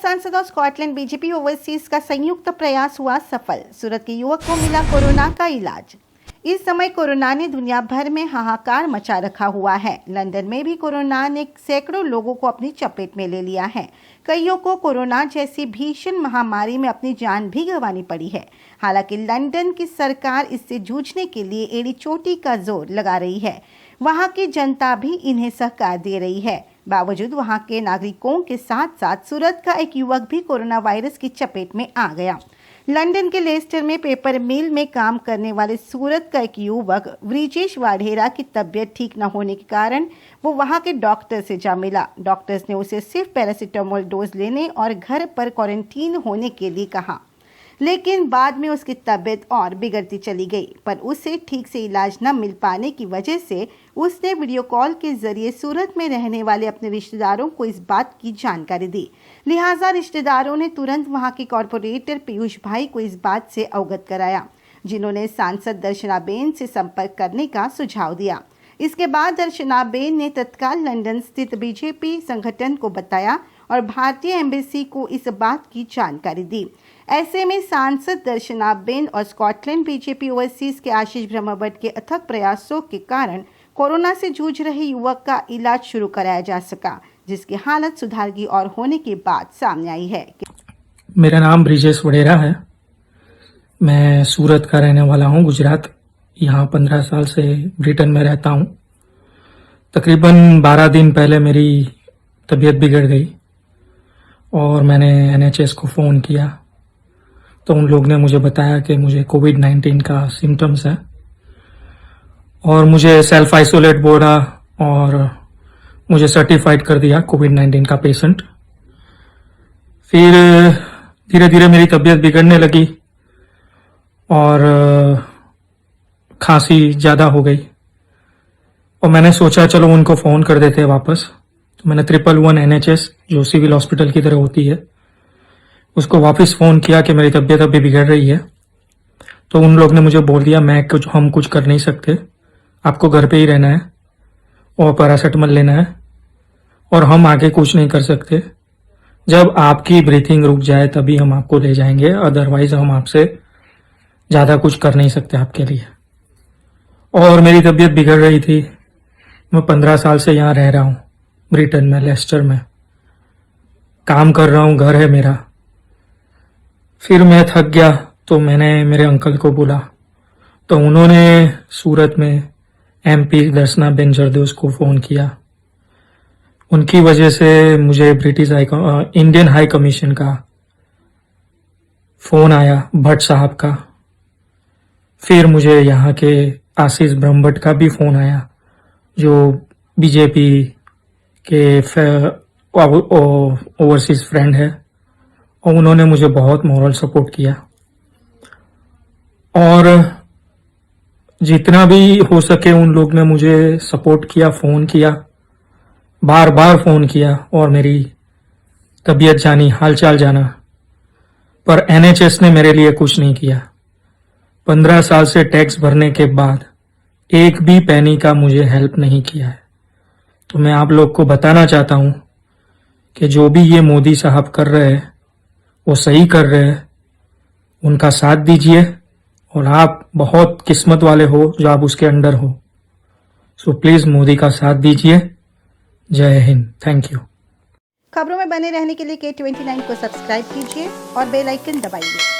सांसद और Scotland BJP overseas का संयुक्त प्रयास हुआ सफल। सूरत के युवक को मिला कोरोना का इलाज। इस समय कोरोना ने दुनिया भर में हाहाकार मचा रखा हुआ है। लंदन में भी कोरोना ने सैकड़ों लोगों को अपनी चपेट में ले लिया है। कईयों को कोरोना जैसी भीषण महामारी में अपनी जान भी गंवानी पड़ी है। हालांकि लंदन की सरकार इससे जूझने के लिए एड़ी चोटी का जोर लगा रही है। वहां की जनता भी इन्हें सहकार दे रही है। बावजूद वहां के नागरिकों के साथ साथ सूरत का एक युवक भी कोरोना वायरस की चपेट में आ गया। लंदन के लेस्टर में पेपर मिल में काम करने वाले सूरत का एक युवक ब्रिजेश वाढेरा की तबीयत ठीक न होने के कारण वो वहां के डॉक्टर से जा मिला। डॉक्टर्स ने उसे सिर्फ पैरासीटामोल डोज लेने और घर पर क्वारंटीन होने के लिए कहा, लेकिन बाद में उसकी तबीयत और बिगड़ती चली गई। पर उसे ठीक से इलाज न मिल पाने की वजह से उसने वीडियो कॉल के जरिए सूरत में रहने वाले अपने रिश्तेदारों को इस बात की जानकारी दी। लिहाजा रिश्तेदारों ने तुरंत वहां के कॉर्पोरेटर पीयूष भाई को इस बात से अवगत कराया, जिन्होंने सांसद दर्शनाबेन से संपर्क करने का सुझाव दिया। इसके बाद दर्शनाबेन ने तत्काल लंदन स्थित बीजेपी संगठन को बताया और भारतीय एम्बेसी को इस बात की जानकारी दी। ऐसे में सांसद दर्शनाबेन और स्कॉटलैंड बीजेपी ओवरसीज के आशीष ब्रह्मभट्ट के अथक प्रयासों के कारण कोरोना से जूझ रहे युवक का इलाज शुरू कराया जा सका, जिसकी हालत सुधार की और होने के बाद सामने आई है। मेरा नाम ब्रिजेश वाढेरा है। मैं सूरत का रहने वाला हूं, गुजरात। यहाँ 15 साल से ब्रिटेन में रहता हूं। तकरीबन 12 दिन पहले मेरी तबीयत बिगड़ गई और मैंने NHS को फ़ोन किया तो उन लोग ने मुझे बताया कि मुझे कोविड-19 का सिम्टम्स है और मुझे सेल्फ आइसोलेट बोला और मुझे सर्टिफाइड कर दिया कोविड-19 का पेशेंट। फिर धीरे धीरे मेरी तबीयत बिगड़ने लगी और खांसी ज़्यादा हो गई और मैंने सोचा चलो उनको फ़ोन कर देते हैं वापस। तो मैंने 111 NHS जो सिविल हॉस्पिटल की तरह होती है उसको वापस फ़ोन किया कि मेरी तबीयत अभी बिगड़ रही है। तो उन लोग ने मुझे बोल दिया हम कुछ कर नहीं सकते, आपको घर पे ही रहना है और पैरासीटामोल लेना है और हम आगे कुछ नहीं कर सकते। जब आपकी ब्रीथिंग रुक जाए तभी हम आपको ले जाएंगे, अदरवाइज हम आपसे ज़्यादा कुछ कर नहीं सकते आपके लिए। और मेरी तबीयत बिगड़ रही थी। मैं 15 साल से यहाँ रह रहा हूँ ब्रिटेन में, लेस्टर में काम कर रहा हूँ, घर है मेरा। फिर मैं थक गया तो मैंने मेरे अंकल को बोला तो उन्होंने सूरत में MP दर्शनाबेन जरदोस को फ़ोन किया। उनकी वजह से मुझे इंडियन हाई कमीशन का फ़ोन आया, भट्ट साहब का। फिर मुझे यहाँ के आशीष ब्रह्मभट्ट का भी फ़ोन आया जो बीजेपी के ओवरसीज फ्रेंड है और उन्होंने मुझे बहुत मोरल सपोर्ट किया और जितना भी हो सके उन लोग ने मुझे सपोर्ट किया, फ़ोन किया, बार बार फ़ोन किया और मेरी तबीयत जानी, हालचाल जाना। पर NHS ने मेरे लिए कुछ नहीं किया। 15 साल से टैक्स भरने के बाद एक भी पैनी का मुझे हेल्प नहीं किया है। तो मैं आप लोग को बताना चाहता हूँ कि जो भी ये मोदी साहब कर रहे हैं वो सही कर रहे हैं, उनका साथ दीजिए और आप बहुत किस्मत वाले हो जो आप उसके अंडर हो। सो प्लीज़ मोदी का साथ दीजिए। जय हिंद, थैंक यू। खबरों में बने रहने के लिए K29 को सब्सक्राइब कीजिए और बेल आइकन दबाइए।